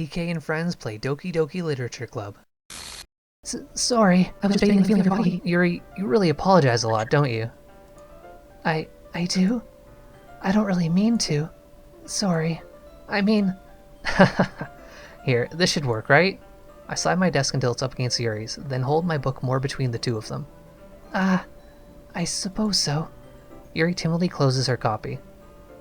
TK and friends play Doki Doki Literature Club. Sorry, I was just debating the feeling of your body. Yuri, you really apologize a lot, don't you? I do? I don't really mean to. Sorry. I mean... Here, this should work, right? I slide my desk until it's up against Yuri's, then hold my book more between the two of them. I suppose so. Yuri timidly closes her copy.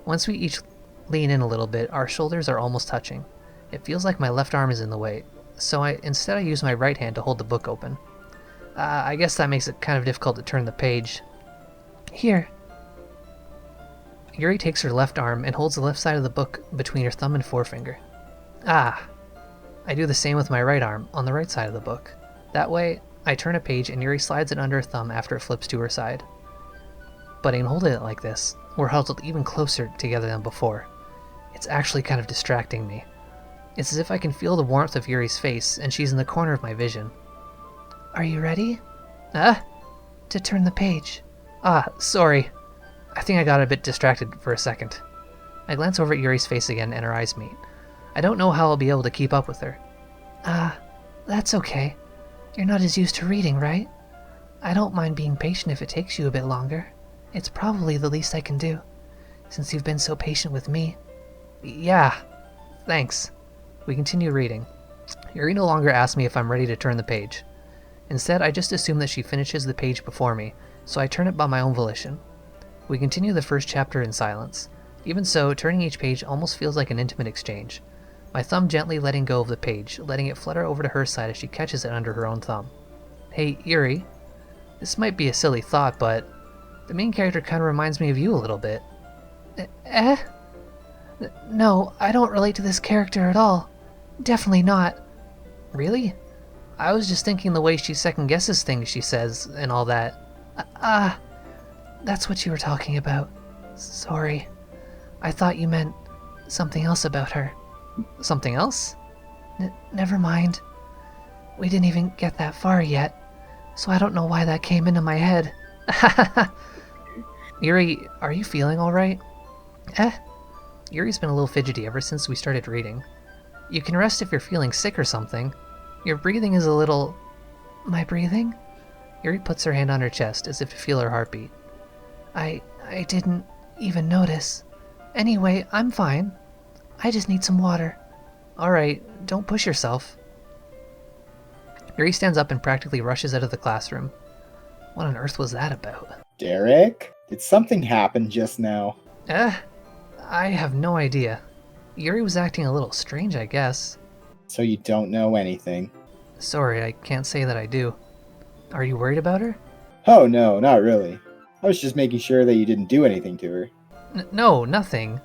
Once we each lean in a little bit, our shoulders are almost touching. It feels like my left arm is in the way, so instead I use my right hand to hold the book open. I guess that makes it kind of difficult to turn the page. Here. Yuri takes her left arm and holds the left side of the book between her thumb and forefinger. I do the same with my right arm, on the right side of the book. That way, I turn a page and Yuri slides it under her thumb after it flips to her side. But in holding it like this, we're huddled even closer together than before. It's actually kind of distracting me. It's as if I can feel the warmth of Yuri's face, and she's in the corner of my vision. Are you ready? To turn the page. Sorry. I think I got a bit distracted for a second. I glance over at Yuri's face again and our eyes meet. I don't know how I'll be able to keep up with her. That's okay. You're not as used to reading, right? I don't mind being patient if it takes you a bit longer. It's probably the least I can do, since you've been so patient with me. Yeah, thanks. We continue reading. Yuri no longer asks me if I'm ready to turn the page. Instead, I just assume that she finishes the page before me, so I turn it by my own volition. We continue the first chapter in silence. Even so, turning each page almost feels like an intimate exchange. My thumb gently letting go of the page, letting it flutter over to her side as she catches it under her own thumb. Hey, Yuri. This might be a silly thought, but the main character kind of reminds me of you a little bit. No, I don't relate to this character at all. Definitely not. Really? I was just thinking the way she second-guesses things she says and all that. That's what you were talking about. Sorry. I thought you meant something else about her. Something else? Never mind. We didn't even get that far yet, so I don't know why that came into my head. Yuri, are you feeling alright? Yuri's been a little fidgety ever since we started reading. You can rest if you're feeling sick or something. Your breathing is a little... My breathing? Yuri puts her hand on her chest as if to feel her heartbeat. I didn't even notice. Anyway, I'm fine. I just need some water. Alright, don't push yourself. Yuri stands up and practically rushes out of the classroom. What on earth was that about? Derek? Did something happen just now? I have no idea. Yuri was acting a little strange, I guess. So you don't know anything? Sorry, I can't say that I do. Are you worried about her? Oh no, not really. I was just making sure that you didn't do anything to her. No, nothing.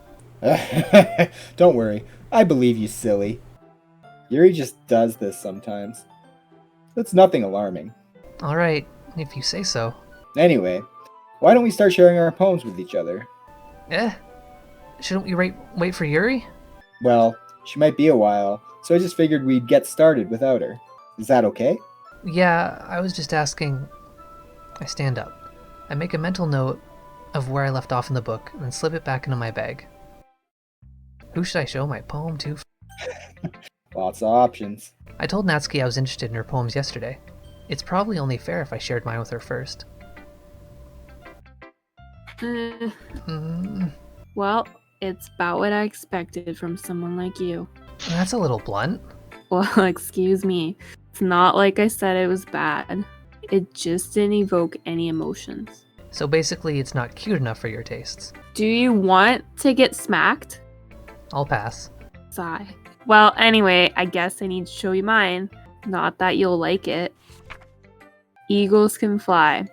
Don't worry, I believe you, silly. Yuri just does this sometimes. That's nothing alarming. Alright, if you say so. Anyway, why don't we start sharing our poems with each other? Shouldn't we wait for Yuri? Well, she might be a while, so I just figured we'd get started without her. Is that okay? Yeah, I was just asking... I stand up. I make a mental note of where I left off in the book, and then slip it back into my bag. Who should I show my poem to? Lots of options. I told Natsuki I was interested in her poems yesterday. It's probably only fair if I shared mine with her first. Well, it's about what I expected from someone like you. That's a little blunt. Well, excuse me. It's not like I said it was bad. It just didn't evoke any emotions. So basically, it's not cute enough for your tastes. Do you want to get smacked? I'll pass. Sigh. Well, anyway, I guess I need to show you mine. Not that you'll like it. Eagles can fly.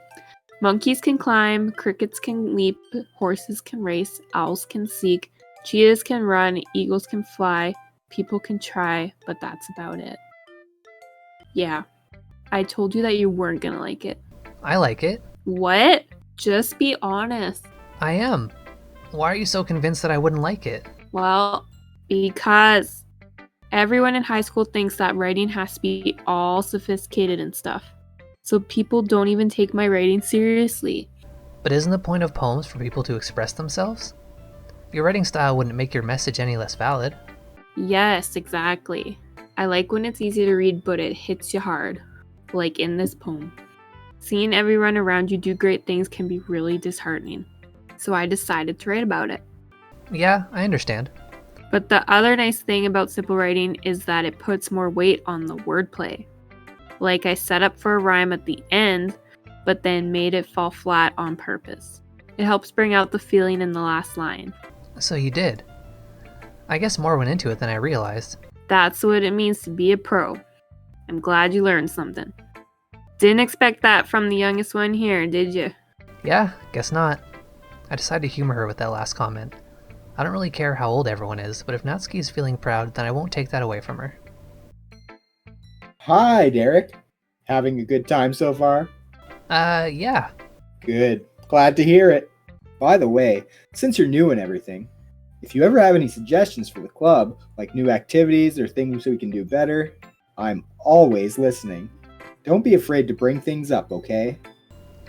Monkeys can climb, crickets can leap, horses can race, owls can seek, cheetahs can run, eagles can fly, people can try, but that's about it. Yeah, I told you that you weren't gonna like it. I like it. What? Just be honest. I am. Why are you so convinced that I wouldn't like it? Well, because everyone in high school thinks that writing has to be all sophisticated and stuff. So people don't even take my writing seriously. But isn't the point of poems for people to express themselves? Your writing style wouldn't make your message any less valid. Yes, exactly. I like when it's easy to read, but it hits you hard, like in this poem. Seeing everyone around you do great things can be really disheartening. So I decided to write about it. Yeah, I understand. But the other nice thing about simple writing is that it puts more weight on the wordplay. Like I set up for a rhyme at the end, but then made it fall flat on purpose. It helps bring out the feeling in the last line. So you did. I guess more went into it than I realized. That's what it means to be a pro. I'm glad you learned something. Didn't expect that from the youngest one here, did you? Yeah, guess not. I decided to humor her with that last comment. I don't really care how old everyone is, but if Natsuki is feeling proud, then I won't take that away from her. Hi, Derek. Having a good time so far? Yeah. Good. Glad to hear it. By the way, since you're new and everything, if you ever have any suggestions for the club, like new activities or things we can do better, I'm always listening. Don't be afraid to bring things up, okay?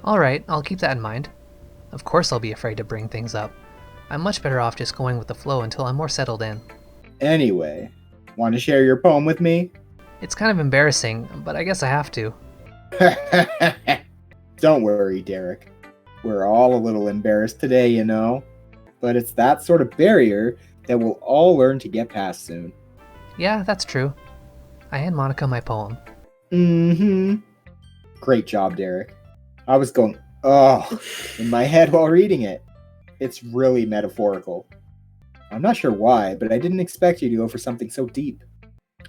Alright, I'll keep that in mind. Of course I'll be afraid to bring things up. I'm much better off just going with the flow until I'm more settled in. Anyway, want to share your poem with me? It's kind of embarrassing, but I guess I have to. Don't worry, Derek. We're all a little embarrassed today, you know. But it's that sort of barrier that we'll all learn to get past soon. Yeah, that's true. I hand Monica my poem. Mm-hmm. Great job, Derek. I was going, oh, in my head while reading it. It's really metaphorical. I'm not sure why, but I didn't expect you to go for something so deep.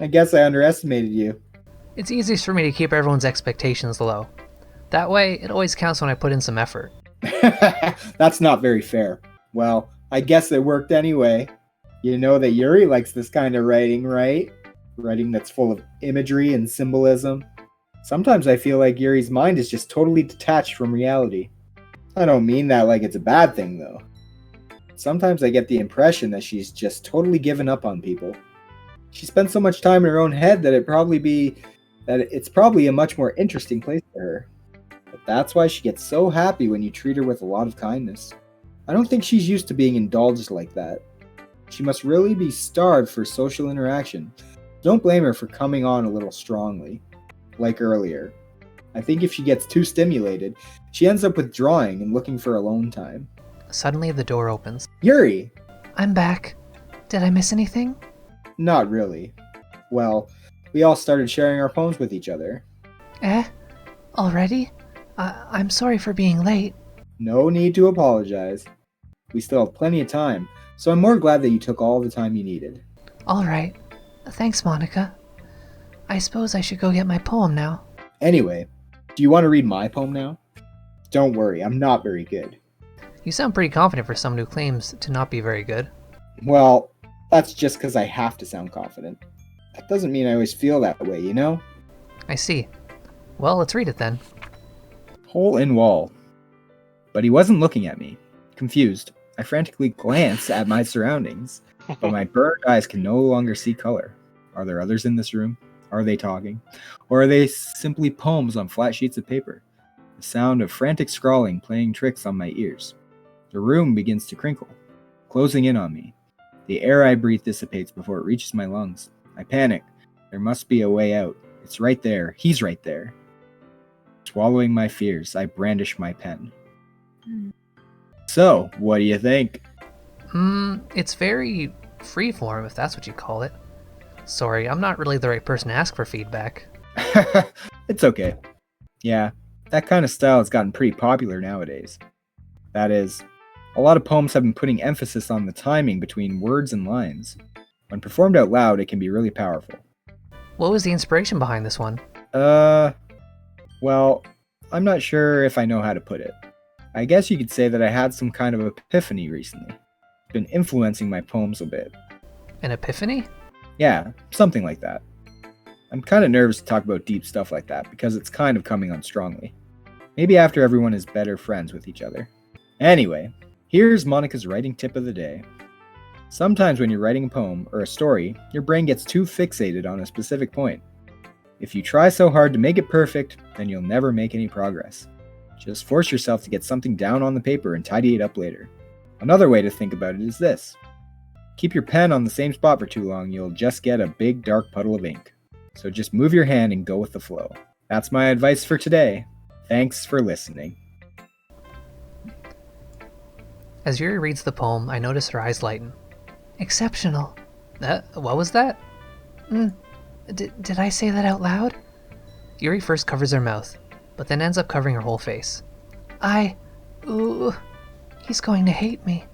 I guess I underestimated you. It's easiest for me to keep everyone's expectations low. That way, it always counts when I put in some effort. That's not very fair. Well, I guess it worked anyway. You know that Yuri likes this kind of writing, right? Writing that's full of imagery and symbolism. Sometimes I feel like Yuri's mind is just totally detached from reality. I don't mean that like it's a bad thing, though. Sometimes I get the impression that she's just totally given up on people. She spends so much time in her own head that it's probably a much more interesting place for her. But that's why she gets so happy when you treat her with a lot of kindness. I don't think she's used to being indulged like that. She must really be starved for social interaction. Don't blame her for coming on a little strongly. Like earlier. I think if she gets too stimulated, she ends up withdrawing and looking for alone time. Suddenly, the door opens. Yuri! I'm back. Did I miss anything? Not really. Well, we all started sharing our poems with each other. Already? I'm sorry for being late. No need to apologize. We still have plenty of time, so I'm more glad that you took all the time you needed. Alright. Thanks, Monica. I suppose I should go get my poem now. Anyway, do you want to read my poem now? Don't worry, I'm not very good. You sound pretty confident for someone who claims to not be very good. Well, that's just because I have to sound confident. That doesn't mean I always feel that way, you know? I see. Well, let's read it then. Hole in wall. But he wasn't looking at me. Confused, I frantically glance at my surroundings, but my burned eyes can no longer see color. Are there others in this room? Are they talking? Or are they simply poems on flat sheets of paper? The sound of frantic scrawling playing tricks on my ears. The room begins to crinkle, closing in on me. The air I breathe dissipates before it reaches my lungs. I panic. There must be a way out. It's right there. He's right there. Swallowing my fears, I brandish my pen. So, what do you think? It's very freeform, if that's what you call it. Sorry, I'm not really the right person to ask for feedback. It's okay. Yeah, that kind of style has gotten pretty popular nowadays. That is, a lot of poems have been putting emphasis on the timing between words and lines. When performed out loud, it can be really powerful. What was the inspiration behind this one? Well, I'm not sure if I know how to put it. I guess you could say that I had some kind of epiphany recently. It's been influencing my poems a bit. An epiphany? Yeah, something like that. I'm kind of nervous to talk about deep stuff like that because it's kind of coming on strongly. Maybe after everyone is better friends with each other. Anyway, here's Monica's writing tip of the day. Sometimes when you're writing a poem or a story, your brain gets too fixated on a specific point. If you try so hard to make it perfect, then you'll never make any progress. Just force yourself to get something down on the paper and tidy it up later. Another way to think about it is this. Keep your pen on the same spot for too long, you'll just get a big dark puddle of ink. So just move your hand and go with the flow. That's my advice for today. Thanks for listening. As Yuri reads the poem, I notice her eyes lighten. Exceptional. What was that? Did I say that out loud? Yuri first covers her mouth, but then ends up covering her whole face. Ooh, he's going to hate me.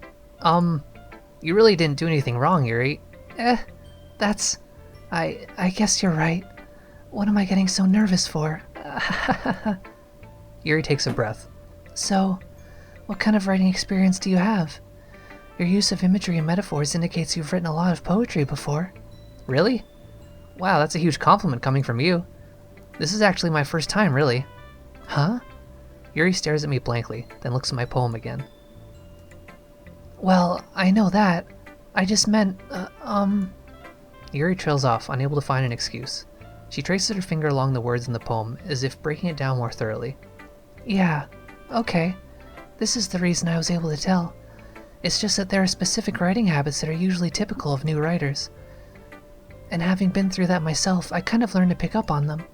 You really didn't do anything wrong, Yuri. I guess you're right. What am I getting so nervous for? Yuri takes a breath. So, what kind of writing experience do you have? Your use of imagery and metaphors indicates you've written a lot of poetry before. Really? Wow, that's a huge compliment coming from you. This is actually my first time, really. Huh? Yuri stares at me blankly, then looks at my poem again. Well, I know that. I just meant, Yuri trails off, unable to find an excuse. She traces her finger along the words in the poem, as if breaking it down more thoroughly. Yeah, okay. This is the reason I was able to tell. It's just that there are specific writing habits that are usually typical of new writers. And having been through that myself, I kind of learned to pick up on them.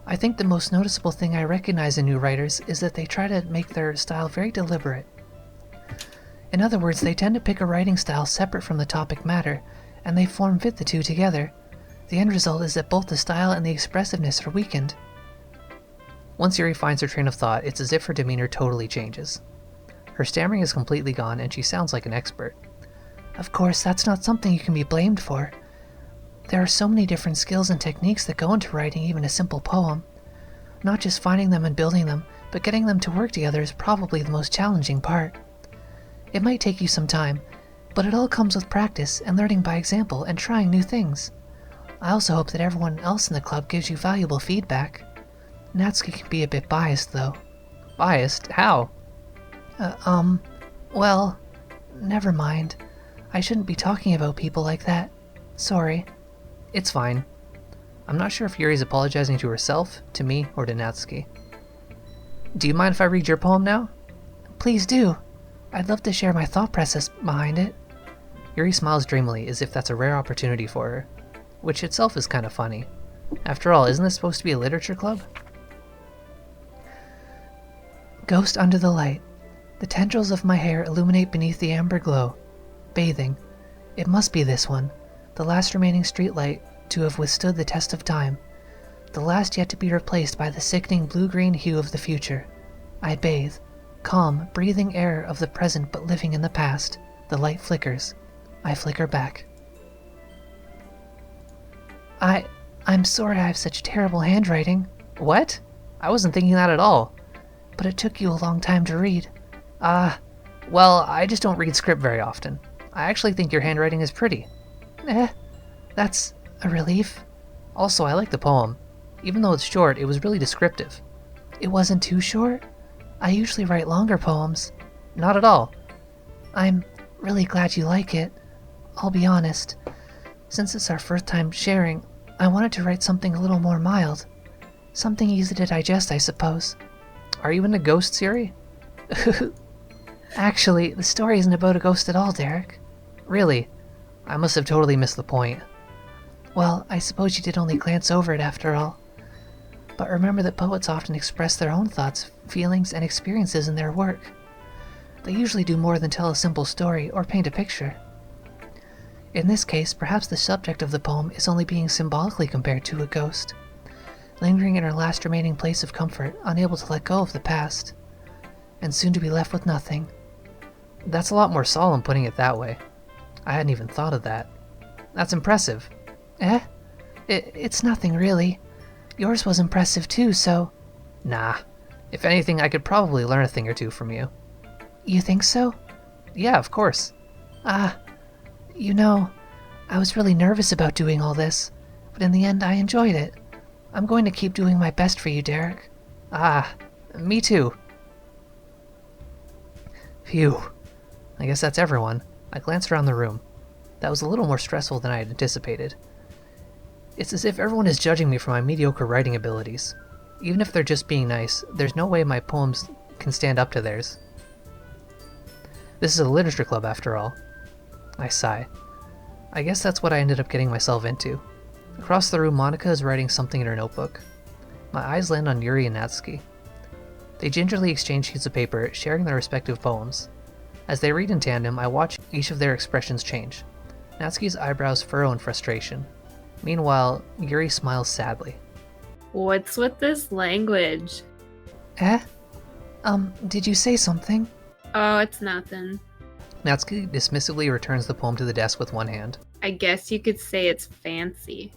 I think the most noticeable thing I recognize in new writers is that they try to make their style very deliberate. In other words, they tend to pick a writing style separate from the topic matter, and they form-fit the two together. The end result is that both the style and the expressiveness are weakened. Once Yuri finds her train of thought, it's as if her demeanor totally changes. Her stammering is completely gone, and she sounds like an expert. Of course, that's not something you can be blamed for. There are so many different skills and techniques that go into writing even a simple poem. Not just finding them and building them, but getting them to work together is probably the most challenging part. It might take you some time, but it all comes with practice and learning by example and trying new things. I also hope that everyone else in the club gives you valuable feedback. Natsuki can be a bit biased, though. Biased? How? Well, never mind. I shouldn't be talking about people like that. Sorry. It's fine. I'm not sure if Yuri's apologizing to herself, to me, or to Natsuki. Do you mind if I read your poem now? Please do. I'd love to share my thought process behind it. Yuri smiles dreamily, as if that's a rare opportunity for her, which itself is kind of funny. After all, isn't this supposed to be a literature club? Ghost under the light. The tendrils of my hair illuminate beneath the amber glow. Bathing. It must be this one, the last remaining streetlight to have withstood the test of time. The last yet to be replaced by the sickening blue-green hue of the future. I bathe. Calm, breathing air of the present but living in the past. The light flickers. I flicker back. I'm sorry I have such terrible handwriting. What? I wasn't thinking that at all. But it took you a long time to read. Well, I just don't read script very often. I actually think your handwriting is pretty. That's a relief. Also, I like the poem. Even though it's short, it was really descriptive. It wasn't too short? I usually write longer poems. Not at all. I'm really glad you like it. I'll be honest. Since it's our first time sharing, I wanted to write something a little more mild. Something easy to digest, I suppose. Are you into ghosts, Yuri? Actually, the story isn't about a ghost at all, Derek. Really? I must have totally missed the point. Well, I suppose you did only glance over it after all. But remember that poets often express their own thoughts, feelings, and experiences in their work. They usually do more than tell a simple story or paint a picture. In this case, perhaps the subject of the poem is only being symbolically compared to a ghost, lingering in her last remaining place of comfort, unable to let go of the past, and soon to be left with nothing. That's a lot more solemn putting it that way. I hadn't even thought of that. That's impressive. It's nothing really. Yours was impressive too, so... Nah. If anything, I could probably learn a thing or two from you. You think so? Yeah, of course. You know, I was really nervous about doing all this, but in the end I enjoyed it. I'm going to keep doing my best for you, Derek. Me too. Phew. I guess that's everyone. I glanced around the room. That was a little more stressful than I had anticipated. It's as if everyone is judging me for my mediocre writing abilities. Even if they're just being nice, there's no way my poems can stand up to theirs. This is a literature club after all. I sigh. I guess that's what I ended up getting myself into. Across the room, Monica is writing something in her notebook. My eyes land on Yuri and Natsuki. They gingerly exchange sheets of paper, sharing their respective poems. As they read in tandem, I watch each of their expressions change. Natsuki's eyebrows furrow in frustration. Meanwhile, Yuri smiles sadly. What's with this language? Eh? Did you say something? Oh, it's nothing. Natsuki dismissively returns the poem to the desk with one hand. I guess you could say it's fancy.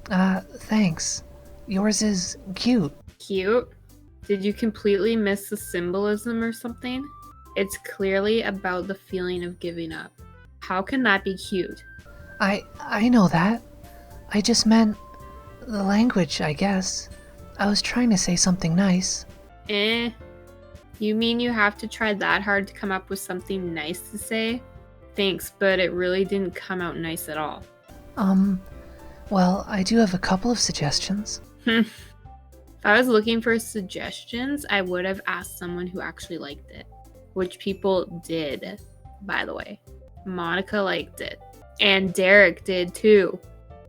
Thanks. Yours is cute. Cute? Did you completely miss the symbolism or something? It's clearly about the feeling of giving up. How can that be cute? I know that. I just meant the language, I guess. I was trying to say something nice. Eh? You mean you have to try that hard to come up with something nice to say? Thanks, but it really didn't come out nice at all. Well, I do have a couple of suggestions. If I was looking for suggestions, I would have asked someone who actually liked it. Which people did, by the way. Monica liked it. And Derek did too.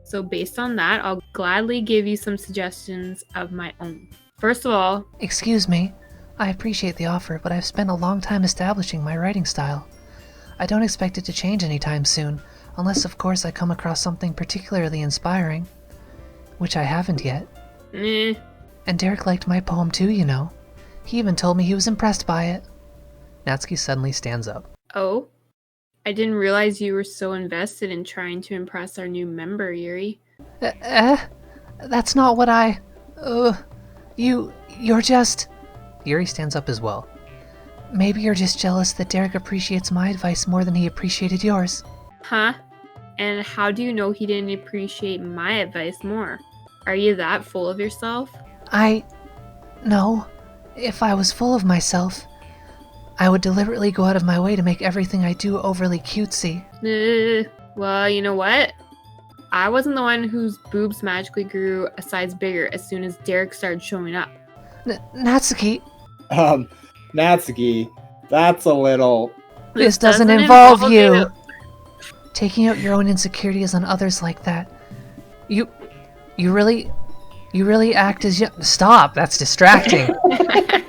So based on that, I'll gladly give you some suggestions of my own. First of all... Excuse me. I appreciate the offer, but I've spent a long time establishing my writing style. I don't expect it to change anytime soon, unless of course I come across something particularly inspiring. Which I haven't yet. And Derek liked my poem too, you know. He even told me he was impressed by it. Natsuki suddenly stands up. Oh? I didn't realize you were so invested in trying to impress our new member, Yuri. That's not what I... You're just... Yuri stands up as well. Maybe you're just jealous that Derek appreciates my advice more than he appreciated yours. Huh? And how do you know he didn't appreciate my advice more? Are you that full of yourself? No. If I was full of myself, I would deliberately go out of my way to make everything I do overly cutesy. Well, you know what? I wasn't the one whose boobs magically grew a size bigger as soon as Derek started showing up. Natsuki... Natsuki, that's a little... This doesn't involve you! Taking out your own insecurities on others like that. You really act as young... Stop! That's distracting!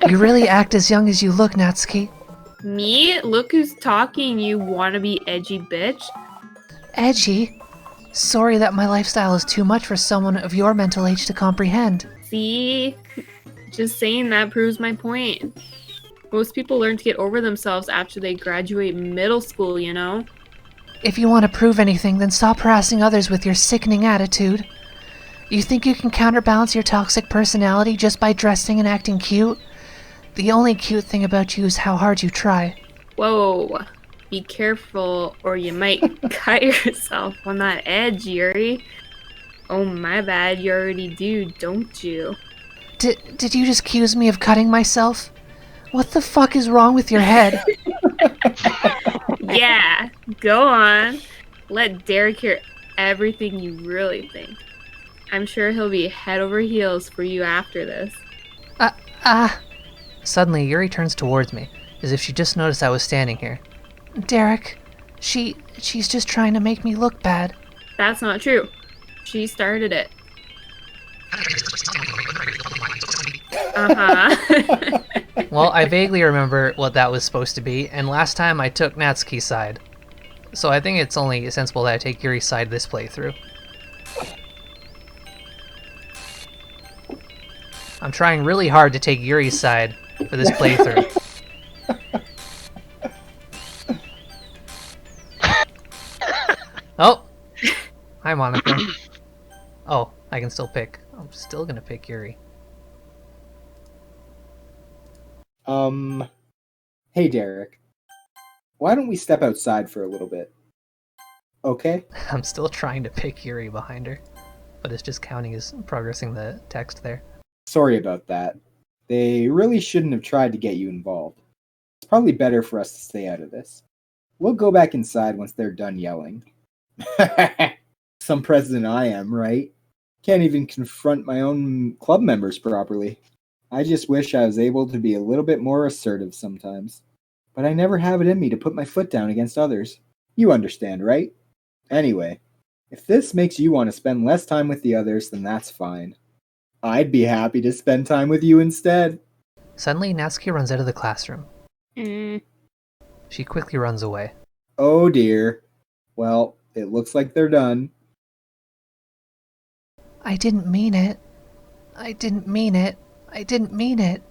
You really act as young as you look, Natsuki. Me? Look who's talking, you wannabe edgy bitch. Edgy? Sorry that my lifestyle is too much for someone of your mental age to comprehend. See? Just saying that proves my point. Most people learn to get over themselves after they graduate middle school, you know? If you want to prove anything, then stop harassing others with your sickening attitude. You think you can counterbalance your toxic personality just by dressing and acting cute? The only cute thing about you is how hard you try. Whoa. Be careful or you might cut yourself on that edge, Yuri. Oh, my bad. You already do, don't you? Did you just accuse me of cutting myself? What the fuck is wrong with your head? Yeah, go on. Let Derek hear everything you really think. I'm sure he'll be head over heels for you after this. Suddenly, Yuri turns towards me, as if she just noticed I was standing here. Derek, she's just trying to make me look bad. That's not true. She started it. Uh-huh. Well, I vaguely remember what that was supposed to be, and last time I took Natsuki's side. So I think it's only sensible that I take Yuri's side this playthrough. I'm trying really hard to take Yuri's side for this playthrough. Oh! Hi, Monica. Oh, I can still pick. I'm still gonna pick Yuri. Hey Derek. Why don't we step outside for a little bit? Okay? I'm still trying to pick Yuri behind her, but it's just counting as progressing the text there. Sorry about that. They really shouldn't have tried to get you involved. It's probably better for us to stay out of this. We'll go back inside once they're done yelling. Some president I am, right? Can't even confront my own club members properly. I just wish I was able to be a little bit more assertive sometimes. But I never have it in me to put my foot down against others. You understand, right? Anyway, If this makes you want to spend less time with the others, then that's fine. I'd be happy to spend time with you instead. Suddenly, Natsuki runs out of the classroom. Mm. She quickly runs away. Oh dear. Well, it looks like they're done. I didn't mean it. I didn't mean it. I didn't mean it.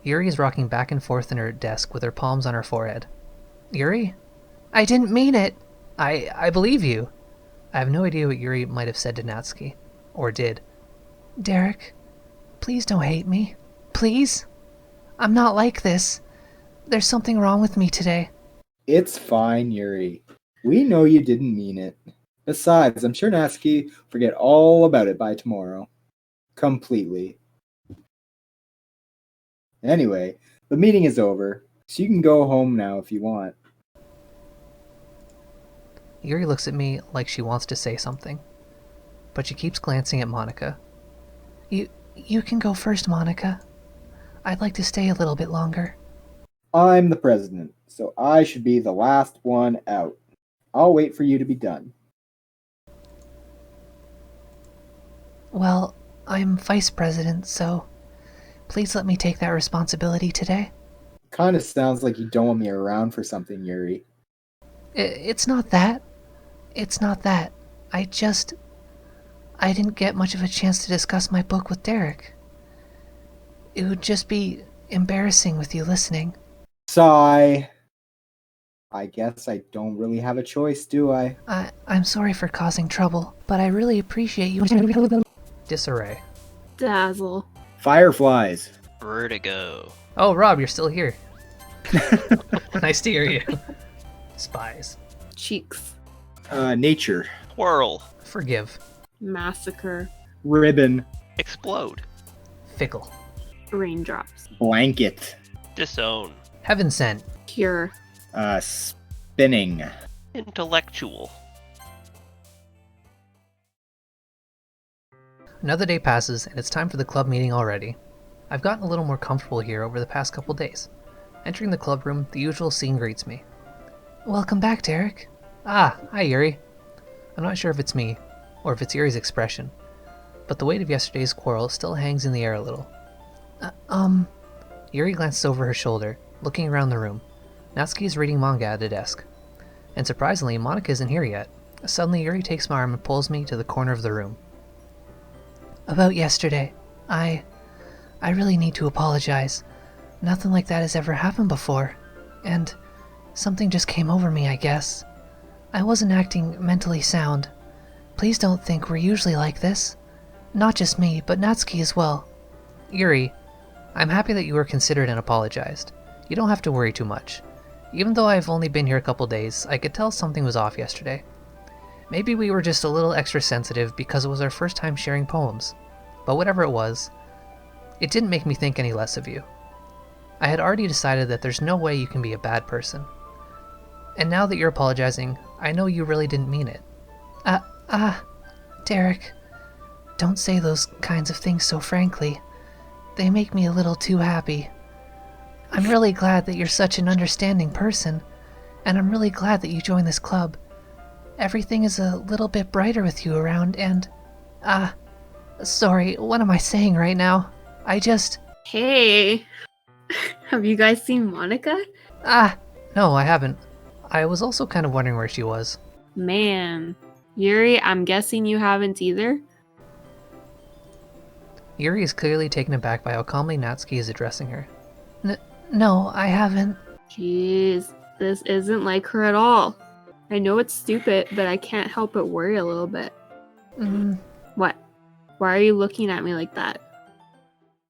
Yuri is rocking back and forth in her desk with her palms on her forehead. Yuri? I didn't mean it. I believe you. I have no idea what Yuri might have said to Natsuki. Or did. Derek, please don't hate me. Please? I'm not like this. There's something wrong with me today. It's fine, Yuri. We know you didn't mean it. Besides, I'm sure Natsuki will forget all about it by tomorrow. Completely. Anyway, the meeting is over, so you can go home now if you want. Yuri looks at me like she wants to say something, but she keeps glancing at Monika. You can go first, Monika. I'd like to stay a little bit longer. I'm the president, so I should be the last one out. I'll wait for you to be done. Well, I'm vice president, so please let me take that responsibility today. Kinda sounds like you don't want me around for something, Yuri. It's not that. It's not that. I didn't get much of a chance to discuss my book with Derek. It would just be embarrassing with you listening. Sigh. I guess I don't really have a choice, do I? I'm sorry for causing trouble, but I really appreciate you. Disarray. Dazzle. Fireflies. Vertigo. Oh, Rob, you're still here. Nice to hear you. Spies. Cheeks. Nature. Whirl. Forgive. Massacre. Ribbon. Explode. Fickle. Raindrops. Blanket. Disown. Heaven sent. Cure. Spinning. Intellectual. Another day passes, and it's time for the club meeting already. I've gotten a little more comfortable here over the past couple days. Entering the club room, the usual scene greets me. Welcome back, Derek. Ah, hi Yuri. I'm not sure if it's me, or if it's Yuri's expression, but the weight of yesterday's quarrel still hangs in the air a little. Yuri glances over her shoulder, looking around the room. Natsuki is reading manga at a desk. And surprisingly, Monika isn't here yet. Suddenly, Yuri takes my arm and pulls me to the corner of the room. About yesterday, I really need to apologize. Nothing like that has ever happened before, and something just came over me, I guess. I wasn't acting mentally sound. Please don't think we're usually like this. Not just me, but Natsuki as well. Yuri, I'm happy that you were considerate and apologized. You don't have to worry too much. Even though I've only been here a couple days, I could tell something was off yesterday. Maybe we were just a little extra sensitive because it was our first time sharing poems. But whatever it was, it didn't make me think any less of you. I had already decided that there's no way you can be a bad person. And now that you're apologizing, I know you really didn't mean it. Derek, don't say those kinds of things so frankly. They make me a little too happy. I'm really glad that you're such an understanding person, and I'm really glad that you joined this club. Everything is a little bit brighter with you around, and... sorry, what am I saying right now? Hey. Have you guys seen Monika? No, I haven't. I was also kind of wondering where she was. Man. Yuri, I'm guessing you haven't either? Yuri is clearly taken aback by how calmly Natsuki is addressing her. No, I haven't. Jeez, this isn't like her at all. I know it's stupid, but I can't help but worry a little bit. What? Why are you looking at me like that?